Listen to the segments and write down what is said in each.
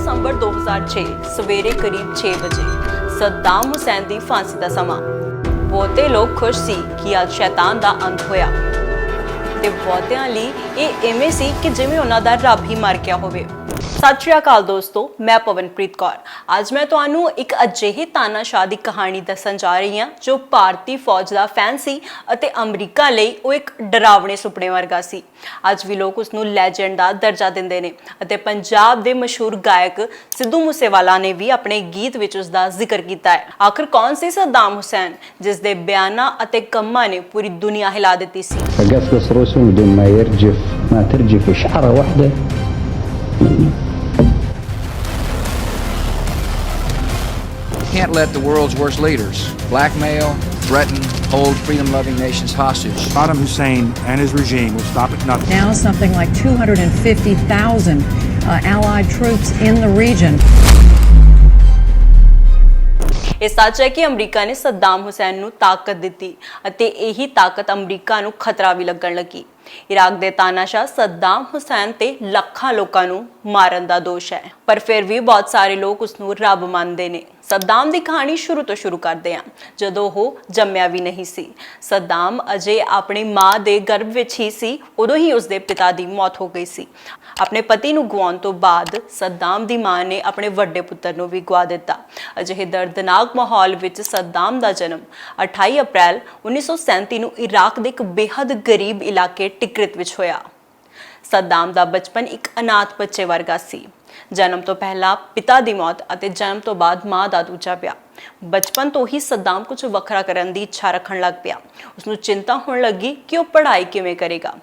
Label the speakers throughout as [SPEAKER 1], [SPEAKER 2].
[SPEAKER 1] ਦਸੰਬਰ 2006 ਸਵੇਰੇ ਕਰੀਬ 6 ਵਜੇ ਸੱਦਾਮ ਹੁਸੈਨ ਦੀ ਫਾਂਸੀ ਦਾ ਸਮਾਂ। ਬਹੁਤੇ ਲੋਕ ਖੁਸ਼ ਸੀ ਕਿ ਅੱਜ ਸ਼ੈਤਾਨ ਦਾ ਅੰਤ ਹੋਇਆ ਤੇ ਬਹੁਤਿਆਂ ਲਈ ਇਹ ਇਵੇਂ ਸੀ ਕਿ ਜਿਵੇਂ ਉਹਨਾਂ ਦਾ ਰੱਬ ਹੀ ਮਰ ਗਿਆ ਹੋਵੇ। ਸਤਿ ਸ਼੍ਰੀ ਅਕਾਲ ਦੋਸਤੋ, मैं पवनप्रीत कौर। ਅੱਜ ਮੈਂ ਤੁਹਾਨੂੰ ਇੱਕ ਅਜਿਹੀ ਤਾਨਾਸ਼ਾਹ ਦੀ ਕਹਾਣੀ ਦੱਸਣ ਜਾ ਰਹੀ ਹਾਂ ਜੋ ਭਾਰਤੀ ਫੌਜ ਦਾ ਫੈਨ ਸੀ ਅਤੇ ਅਮਰੀਕਾ ਲਈ ਉਹ ਇੱਕ ਡਰਾਵਣੇ ਸੁਪਨੇ ਵਰਗਾ ਸੀ। ਅੱਜ ਵੀ ਲੋਕ ਉਸ ਨੂੰ ਲੈਜੈਂਡ ਦਾ ਦਰਜਾ ਦਿੰਦੇ ਨੇ ਅਤੇ ਪੰਜਾਬ ਦੇ ਮਸ਼ਹੂਰ ਗਾਇਕ ਸਿੱਧੂ ਮੂਸੇਵਾਲਾ ਨੇ ਵੀ ਆਪਣੇ ਗੀਤ ਵਿੱਚ ਉਸ ਦਾ ਜ਼ਿਕਰ ਕੀਤਾ ਹੈ। ਆਖਰ ਕੌਣ ਸੀ ਸੱਦਾਮ ਹੁਸੈਨ ਜਿਸ ਦੇ ਬਿਆਨਾਂ ਅਤੇ ਕੰਮਾਂ ਨੇ ਪੂਰੀ ਦੁਨੀਆ ਹਿਲਾ ਦਿੱਤੀ ਸੀ।
[SPEAKER 2] فقصقص رسم بدون ما يرجف ما ترجف شعرة واحدة.
[SPEAKER 3] Can't let the world's worst leaders blackmail, threaten, hold freedom-loving nations hostage.
[SPEAKER 4] Saddam Hussein and his regime will stop at nothing.
[SPEAKER 5] Now something like 250,000 allied troops in the region.
[SPEAKER 1] ਇਹ ਸੱਚ ਹੈ ਕਿ ਅਮਰੀਕਾ ਨੇ ਸੱਦਾਮ ਹੁਸੈਨ ਨੂੰ ਤਾਕਤ ਦਿੱਤੀ ਅਤੇ ਇਹੀ ਤਾਕਤ ਅਮਰੀਕਾ ਨੂੰ ਖਤਰਾ ਵੀ ਲੱਗਣ ਲੱਗੀ। ਇਰਾਕ ਦੇ ਤਾਨਾਸ਼ਾਹ ਸੱਦਾਮ ਹੁਸੈਨ ਤੇ ਲੱਖਾਂ ਲੋਕਾਂ ਨੂੰ ਮਾਰਨ ਦਾ ਦੋਸ਼ ਹੈ, ਪਰ ਫਿਰ ਵੀ ਬਹੁਤ ਸਾਰੇ ਲੋਕ ਉਸ ਨੂੰ ਰੱਬ ਮੰਨਦੇ ਨੇ। ਸੱਦਾਮ ਦੀ ਕਹਾਣੀ ਸ਼ੁਰੂ ਤੋਂ ਸ਼ੁਰੂ ਕਰਦੇ ਹਾਂ, ਜਦੋਂ ਉਹ ਜੰਮਿਆ ਵੀ ਨਹੀਂ ਸੀ। ਸੱਦਾਮ ਅਜੇ ਆਪਣੀ ਮਾਂ ਦੇ ਗਰਭ ਵਿੱਚ ਹੀ ਸੀ, ਉਦੋਂ ਹੀ ਉਸਦੇ ਪਿਤਾ ਦੀ ਮੌਤ ਹੋ ਗਈ ਸੀ। ਆਪਣੇ ਪਤੀ ਨੂੰ ਗਵਾਉਣ ਤੋਂ ਬਾਅਦ ਸੱਦਾਮ ਦੀ ਮਾਂ ਨੇ ਆਪਣੇ ਵੱਡੇ ਪੁੱਤਰ ਨੂੰ ਵੀ ਗਵਾ ਦਿੱਤਾ। ਅਜਿਹੇ ਦਰਦਨਾਕ ਮਾਹੌਲ ਵਿੱਚ ਸੱਦਾਮ ਦਾ ਜਨਮ 28 ਅਪ੍ਰੈਲ 1937 ਨੂੰ ਇਰਾਕ ਦੇ ਇੱਕ ਬੇਹੱਦ ਗਰੀਬ ਇਲਾਕੇ ਟਿਕਰਿਤ ਵਿੱਚ ਹੋਇਆ। ਸੱਦਾਮ ਦਾ ਬਚਪਨ ਇੱਕ ਅਨਾਥ ਬੱਚੇ ਵਰਗਾ ਸੀ। ਜਨਮ ਤੋਂ ਪਹਿਲਾਂ ਪਿਤਾ ਦੀ ਮੌਤ ਅਤੇ ਜਨਮ ਤੋਂ ਬਾਅਦ ਮਾਂ ਦਾ ਦੂਜਾ ਵਿਆਹ। ਬਚਪਨ ਤੋਂ ਹੀ ਸੱਦਾਮ ਕੁਝ ਵੱਖਰਾ ਕਰਨ ਦੀ ਇੱਛਾ ਰੱਖਣ ਲੱਗ ਪਿਆ। ਉਸਨੂੰ ਚਿੰਤਾ ਹੋਣ ਲੱਗੀ ਕਿ ਉਹ ਪੜ੍ਹਾਈ ਕਿਵੇਂ ਕਰੇਗਾ।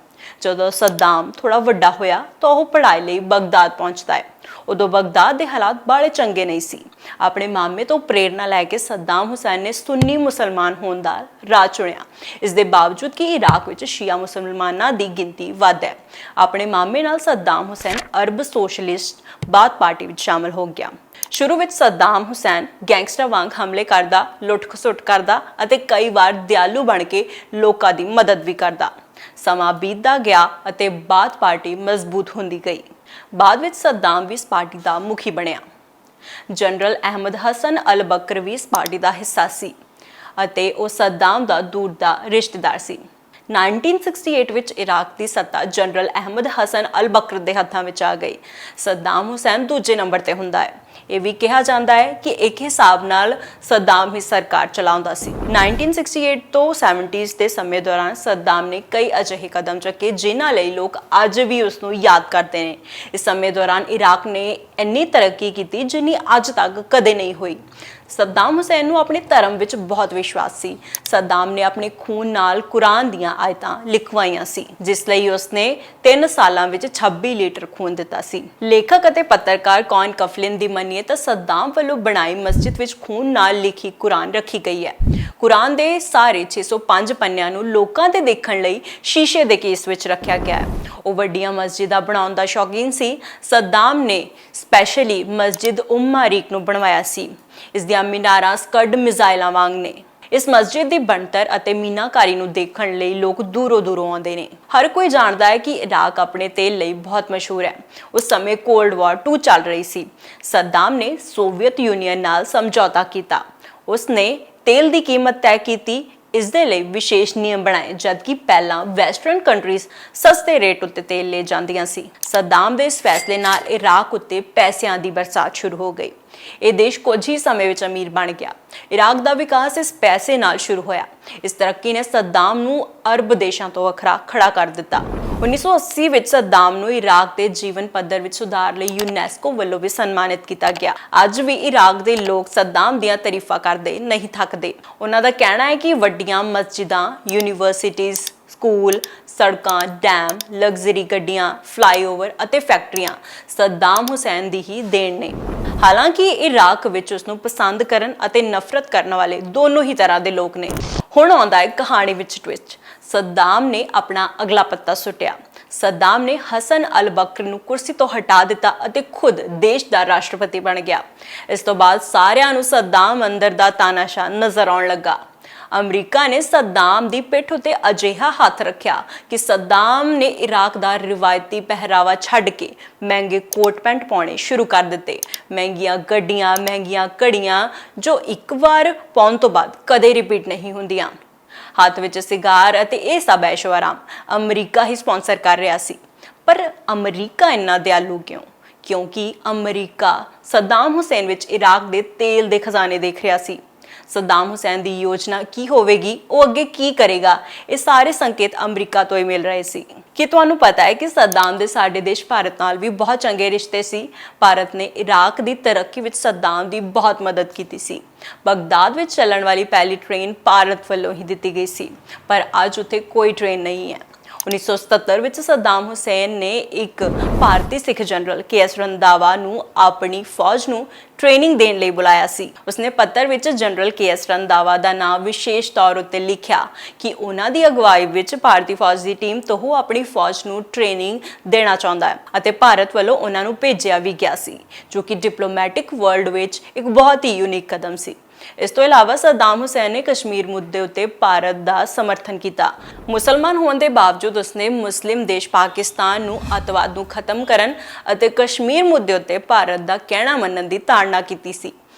[SPEAKER 1] ਜਦੋਂ ਸੱਦਾਮ ਥੋੜਾ ਵੱਡਾ ਹੋਇਆ ਤਾਂ ਉਹ ਪੜ੍ਹਾਈ ਲਈ ਬਗਦਾਦ ਪਹੁੰਚਦਾ ਹੈ। ਉਦੋਂ ਬਗਦਾਦ ਦੇ ਹਾਲਾਤ ਬਾਲੇ ਚੰਗੇ ਨਹੀਂ ਸੀ। ਆਪਣੇ ਮਾਮੇ ਤੋਂ ਪ੍ਰੇਰਨਾ ਲੈ ਕੇ ਸੱਦਾਮ ਹੁਸੈਨ ਨੇ ਸੁੰਨੀ ਮੁਸਲਮਾਨ ਹੋਣ ਦਾ ਰਾਹ ਚੁਣਿਆ। ਇਸ ਦੇ ਬਾਵਜੂਦ ਕਿ ਇਰਾਕ ਵਿੱਚ ਸ਼ੀਆ ਮੁਸਲਮਾਨਾਂ ਦੀ ਗਿਣਤੀ ਵੱਧ ਹੈ, ਆਪਣੇ ਮਾਮੇ ਨਾਲ ਸੱਦਾਮ ਹੁਸੈਨ ਅਰਬ ਸੋਸ਼ਲਿਸਟ ਬਾਥ ਪਾਰਟੀ ਵਿੱਚ ਸ਼ਾਮਲ ਹੋ ਗਿਆ। ਸ਼ੁਰੂ ਵਿੱਚ ਸੱਦਾਮ ਹੁਸੈਨ ਗੈਂਗਸਟਰ ਵਾਂਗ ਹਮਲੇ ਕਰਦਾ, ਲੁੱਟ-ਖਸੁੱਟ ਕਰਦਾ ਅਤੇ ਕਈ ਵਾਰ ਦਿਆਲੂ ਬਣ ਕੇ ਲੋਕਾਂ ਦੀ ਮਦਦ ਵੀ ਕਰਦਾ। ਸਮਾਂ ਬੀਤਦਾ ਗਿਆ ਅਤੇ ਬਾਥ ਪਾਰਟੀ ਮਜ਼ਬੂਤ ਹੁੰਦੀ ਗਈ। ਬਾਅਦ ਵਿੱਚ ਸੱਦਾਮ ਵੀ ਇਸ ਪਾਰਟੀ ਦਾ ਮੁਖੀ ਬਣਿਆ। ਜਨਰਲ ਅਹਿਮਦ ਹਸਨ ਅਲ ਬਕਰ ਵੀ ਇਸ ਪਾਰਟੀ ਦਾ ਹਿੱਸਾ ਸੀ ਅਤੇ ਉਹ ਸੱਦਾਮ ਦਾ ਦੂਰ ਦਾ ਰਿਸ਼ਤੇਦਾਰ ਸੀ। 1968 ਵਿੱਚ ਇਰਾਕ ਦੀ ਸੱਤਾ ਜਨਰਲ ਅਹਿਮਦ ਹਸਨ ਅਲ ਬਕਰ ਦੇ ਹੱਥਾਂ ਵਿੱਚ ਆ ਗਈ। ਸੱਦਾਮ ਹੁਸੈਨ ਦੂਜੇ ਨੰਬਰ ਤੇ ਹੁੰਦਾ ਹੈ। ਇਹ ਵੀ ਕਿਹਾ ਜਾਂਦਾ ਹੈ ਕਿ ਇੱਕ ਹਿਸਾਬ ਨਾਲ ਸੱਦਾਮ ਹੀ ਸਰਕਾਰ ਚਲਾਉਂਦਾ ਸੀ। 1968 ਤੋਂ 70s ਦੇ ਸਮੇਂ ਦੌਰਾਨ ਸੱਦਾਮ ਨੇ ਕਈ ਅਜਿਹੇ ਕਦਮ ਚੁੱਕੇ ਜਿਨ੍ਹਾਂ ਲਈ ਲੋਕ ਅੱਜ ਵੀ ਉਸ ਨੂੰ ਯਾਦ ਕਰਦੇ ਨੇ। ਇਸ ਸਮੇਂ ਦੌਰਾਨ ਇਰਾਕ ਨੇ ਇੰਨੀ ਤਰੱਕੀ ਕੀਤੀ ਜਿੰਨੀ ਅੱਜ ਤੱਕ ਕਦੇ ਨਹੀਂ ਹੋਈ। ਸੱਦਾਮ ਹੁਸੈਨ ਨੂੰ ਆਪਣੇ ਧਰਮ ਵਿੱਚ ਬਹੁਤ ਵਿਸ਼ਵਾਸ ਸੀ। ਸੱਦਾਮ ਨੇ ਆਪਣੇ ਖੂਨ ਨਾਲ ਕੁਰਾਨ ਦੀਆਂ ਆਇਤਾਂ ਲਿਖਵਾਈਆਂ ਸੀ, ਜਿਸ ਲਈ ਉਸਨੇ 3 ਸਾਲਾਂ ਵਿੱਚ 26 ਲੀਟਰ ਖੂਨ ਦਿੱਤਾ ਸੀ। ਲੇਖਕ ਅਤੇ ਪੱਤਰਕਾਰ ਕੌਨ ਕਫਲਿਨ ਦੀ ਮੰਨੀਏ ਤਾਂ ਸੱਦਾਮ ਵੱਲੋਂ ਬਣਾਈ ਮਸਜਿਦ ਵਿੱਚ ਖੂਨ ਨਾਲ ਲਿਖੀ ਕੁਰਾਨ ਰੱਖੀ ਗਈ ਹੈ। ਕੁਰਾਨ ਦੇ ਸਾਰੇ 605 ਪੰਨਿਆਂ ਨੂੰ ਲੋਕਾਂ ਦੇ ਦੇਖਣ ਲਈ ਸ਼ੀਸ਼ੇ ਦੇ ਕੇਸ ਵਿੱਚ ਰੱਖਿਆ ਗਿਆ ਹੈ। ਉਹ ਵੱਡੀਆਂ ਮਸਜਿਦਾਂ ਬਣਾਉਣ ਦਾ ਸ਼ੌਕੀਨ ਸੀ। ਸੱਦਾਮ ਨੇ ਸਪੈਸ਼ਲੀ ਮਸਜਿਦ ਉਮਾਰੀਕ ਨੂੰ ਬਣਵਾਇਆ ਸੀ। ਇਸ ਦੀਆਂ ਮੀਨਾਰਾਂ ਸਕੱਡ ਮਿਜ਼ਾਈਲਾਂ ਵਾਂਗ ਨੇ। ਇਸ ਮਸਜਿਦ ਦੀ ਬਣਤਰ ਅਤੇ ਮੀਨਾਕਾਰੀ ਨੂੰ ਦੇਖਣ ਲਈ ਲੋਕ ਦੂਰੋਂ ਆਉਂਦੇ ਨੇ। ਹਰ ਕੋਈ ਜਾਣਦਾ ਹੈ ਕਿ ਇਰਾਕ ਆਪਣੇ ਤੇਲ ਲਈ ਬਹੁਤ ਮਸ਼ਹੂਰ ਹੈ। ਉਸ ਸਮੇਂ ਕੋਲਡ ਵਾਰ 2 ਚੱਲ ਰਹੀ ਸੀ। ਸੱਦਾਮ ਨੇ ਸੋਵੀਅਤ ਯੂਨੀਅਨ ਨਾਲ ਸਮਝੌਤਾ ਕੀਤਾ। ਉਸਨੇ ਤੇਲ ਦੀ ਕੀਮਤ ਤੈਅ ਕੀਤੀ। ਇਸ ਦੇ ਲਈ ਵਿਸ਼ੇਸ਼ ਨਿਯਮ ਬਣਾਏ, ਜਦਕਿ ਪਹਿਲਾਂ ਵੈਸਟਰਨ ਕੰਟਰੀਜ਼ ਸਸਤੇ ਰੇਟ ਉੱਤੇ ਤੇਲ ਲੈ ਜਾਂਦੀਆਂ ਸੀ। ਸੱਦਾਮ ਦੇ ਇਸ ਫੈਸਲੇ ਨਾਲ ਇਰਾਕ ਉੱਤੇ ਪੈਸਿਆਂ ਦੀ ਬਰਸਾਤ ਸ਼ੁਰੂ ਹੋ ਗਈ। ਇਹ ਦੇਸ਼ ਕੁਝ ਹੀ ਸਮੇਂ ਵਿੱਚ ਅਮੀਰ ਬਣ ਗਿਆ। ਇਰਾਕ ਦਾ ਵਿਕਾਸ ਇਸ ਪੈਸੇ ਨਾਲ ਸ਼ੁਰੂ ਹੋਇਆ। ਇਸ ਤਰੱਕੀ ਨੇ ਸੱਦਾਮ ਨੂੰ ਅਰਬ ਦੇਸ਼ਾਂ ਤੋਂ ਵੱਖਰਾ ਖੜਾ ਕਰ ਦਿੱਤਾ। 1980 ਵਿੱਚ ਸੱਦਾਮ ਨੂੰ ਇਰਾਕ ਦੇ ਜੀਵਨ ਪੱਧਰ ਵਿੱਚ ਸੁਧਾਰ ਲਈ ਯੂਨੈਸਕੋ ਵੱਲੋਂ ਵੀ ਸਨਮਾਨਿਤ ਕੀਤਾ ਗਿਆ। ਅੱਜ ਵੀ ਇਰਾਕ ਦੇ ਲੋਕ ਸੱਦਾਮ ਦੀਆਂ ਤਾਰੀਫਾਂ ਕਰਦੇ ਨਹੀਂ ਥੱਕਦੇ। ਉਹਨਾਂ ਦਾ ਕਹਿਣਾ ਹੈ ਕਿ ਵੱਡੀਆਂ ਮਸਜਿਦਾਂ, ਯੂਨੀਵਰਸਿਟੀਜ਼, ਸਕੂਲ, ਸੜਕਾਂ, ਡੈਮ, ਲਗਜ਼ਰੀ ਗੱਡੀਆਂ, ਫਲਾਈਓਵਰ ਅਤੇ ਫੈਕਟਰੀਆਂ ਸੱਦਾਮ ਹੁਸੈਨ ਦੀ ਹੀ ਦੇਣ ਨੇ। ਹਾਲਾਂਕਿ ਇਰਾਕ ਵਿੱਚ ਉਸ ਨੂੰ ਪਸੰਦ ਕਰਨ ਅਤੇ ਨਫ਼ਰਤ ਕਰਨ ਵਾਲੇ ਦੋਨੋਂ ਹੀ ਤਰ੍ਹਾਂ ਦੇ ਲੋਕ ਨੇ। ਹੁਣ ਆਉਂਦਾ ਹੈ ਕਹਾਣੀ ਵਿੱਚ ਟਵਿਸਟ। ਸੱਦਾਮ ਨੇ ਆਪਣਾ ਅਗਲਾ ਪੱਤਾ ਸੁੱਟਿਆ। ਸੱਦਾਮ ਨੇ ਹਸਨ ਅਲ ਬਕਰ ਨੂੰ ਕੁਰਸੀ ਤੋਂ ਹਟਾ ਦਿੱਤਾ ਅਤੇ ਖੁਦ ਦੇਸ਼ ਦਾ ਰਾਸ਼ਟਰਪਤੀ ਬਣ ਗਿਆ। ਇਸ ਤੋਂ ਬਾਅਦ ਸਾਰਿਆਂ ਨੂੰ ਸੱਦਾਮ ਅੰਦਰ ਦਾ ਤਾਨਾਸ਼ਾਹ ਨਜ਼ਰ ਆਉਣ ਲੱਗਾ। ਅਮਰੀਕਾ ਨੇ ਸੱਦਾਮ ਦੀ ਪਿੱਠ ਉੱਤੇ ਅਜਿਹਾ ਹੱਥ ਰੱਖਿਆ ਕਿ ਸੱਦਾਮ ਨੇ ਇਰਾਕ ਦਾ ਰਿਵਾਇਤੀ ਪਹਿਰਾਵਾ ਛੱਡ ਕੇ ਮਹਿੰਗੇ ਕੋਟ ਪੈਂਟ ਪਾਉਣੇ ਸ਼ੁਰੂ ਕਰ ਦਿੱਤੇ। ਮਹਿੰਗੀਆਂ ਗੱਡੀਆਂ, ਮਹਿੰਗੀਆਂ ਘੜੀਆਂ ਜੋ ਇੱਕ ਵਾਰ ਪਾਉਣ ਤੋਂ ਬਾਅਦ ਕਦੇ ਰਿਪੀਟ ਨਹੀਂ ਹੁੰਦੀਆਂ। ਹੱਥ ਵਿੱਚ ਸਿਗਾਰ ਅਤੇ ਇਹ ਸਭ ਐਸ਼ੋ-ਆਰਾਮ ਅਮਰੀਕਾ ਹੀ ਸਪਾਂਸਰ ਕਰ ਰਿਹਾ ਸੀ। ਪਰ ਅਮਰੀਕਾ ਇੰਨਾ ਦਿਆਲੂ ਕਿਉਂ? ਕਿਉਂਕਿ ਅਮਰੀਕਾ ਸੱਦਾਮ ਹੁਸੈਨ ਵਿੱਚ ਇਰਾਕ ਦੇ ਤੇਲ ਦੇ ਖਜ਼ਾਨੇ ਦੇਖ ਰਿਹਾ ਸੀ। ਸੱਦਾਮ ਹੁਸੈਨ ਦੀ ਯੋਜਨਾ ਕੀ ਹੋਵੇਗੀ, ਉਹ ਅੱਗੇ ਕੀ ਕਰੇਗਾ, ਇਹ ਸਾਰੇ ਸੰਕੇਤ ਅਮਰੀਕਾ ਤੋਂ ਹੀ ਮਿਲ ਰਹੇ ਸੀ। ਕੀ ਤੁਹਾਨੂੰ ਪਤਾ ਹੈ ਕਿ ਸੱਦਾਮ ਦੇ ਸਾਡੇ ਦੇਸ਼ ਭਾਰਤ ਨਾਲ ਵੀ ਬਹੁਤ ਚੰਗੇ ਰਿਸ਼ਤੇ ਸੀ। ਭਾਰਤ ਨੇ ਇਰਾਕ ਦੀ ਤਰੱਕੀ ਵਿੱਚ ਸੱਦਾਮ ਦੀ ਬਹੁਤ ਮਦਦ ਕੀਤੀ ਸੀ। ਬਗਦਾਦ ਵਿੱਚ ਚੱਲਣ ਵਾਲੀ ਪਹਿਲੀ ਟ੍ਰੇਨ ਭਾਰਤ ਵੱਲੋਂ ਹੀ ਦਿੱਤੀ ਗਈ ਸੀ, ਪਰ ਅੱਜ ਉੱਥੇ ਕੋਈ ਟ੍ਰੇਨ ਨਹੀਂ ਹੈ। 1977 ਵਿੱਚ ਸੱਦਾਮ ਹੁਸੈਨ ਨੇ ਇੱਕ ਭਾਰਤੀ ਸਿੱਖ ਜਨਰਲ ਕੇ.ਐਸ. ਰੰਧਾਵਾ ਨੂੰ ਆਪਣੀ ਫੌਜ ਨੂੰ ਟ੍ਰੇਨਿੰਗ ਦੇਣ ਲਈ ਬੁਲਾਇਆ ਸੀ। ਉਸਨੇ ਪੱਤਰ ਵਿੱਚ ਜਨਰਲ ਕੇ.ਐਸ. ਰੰਧਾਵਾ ਦਾ ਨਾਮ ਵਿਸ਼ੇਸ਼ ਤੌਰ ਉੱਤੇ ਲਿਖਿਆ ਕਿ ਉਹਨਾਂ ਦੀ ਅਗਵਾਈ ਵਿੱਚ ਭਾਰਤੀ ਫੌਜ ਦੀ ਟੀਮ ਤੋਂ ਉਹ ਆਪਣੀ ਫੌਜ ਨੂੰ ਟ੍ਰੇਨਿੰਗ ਦੇਣਾ ਚਾਹੁੰਦਾ ਹੈ ਅਤੇ ਭਾਰਤ ਵੱਲੋਂ ਉਹਨਾਂ ਨੂੰ ਭੇਜਿਆ ਵੀ ਗਿਆ ਸੀ, ਜੋ ਕਿ ਡਿਪਲੋਮੈਟਿਕ ਵਰਲਡ ਵਿੱਚ ਇੱਕ ਬਹੁਤ ਹੀ ਯੂਨੀਕ ਕਦਮ ਸੀ। ਇਸ ਤੋਂ ਇਲਾਵਾ ਸੱਦਾਮ ਹੁਸੈਨ ਨੇ ਕਸ਼ਮੀਰ ਮੁੱਦੇ ਉੱਤੇ ਭਾਰਤ ਦਾ ਸਮਰਥਨ ਕੀਤਾ। ਮੁਸਲਮਾਨ ਹੋਣ ਦੇ ਬਾਵਜੂਦ ਉਸਨੇ ਮੁਸਲਿਮ ਦੇਸ਼ ਪਾਕਿਸਤਾਨ ਨੂੰ ਅੱਤਵਾਦ ਨੂੰ ਖਤਮ ਕਰਨ ਅਤੇ ਕਸ਼ਮੀਰ ਮੁੱਦੇ ਉੱਤੇ ਭਾਰਤ ਦਾ ਕਹਿਣਾ ਮੰਨਣ ਦੀ ਤਾੜਨਾ ਕੀਤੀ ਸੀ।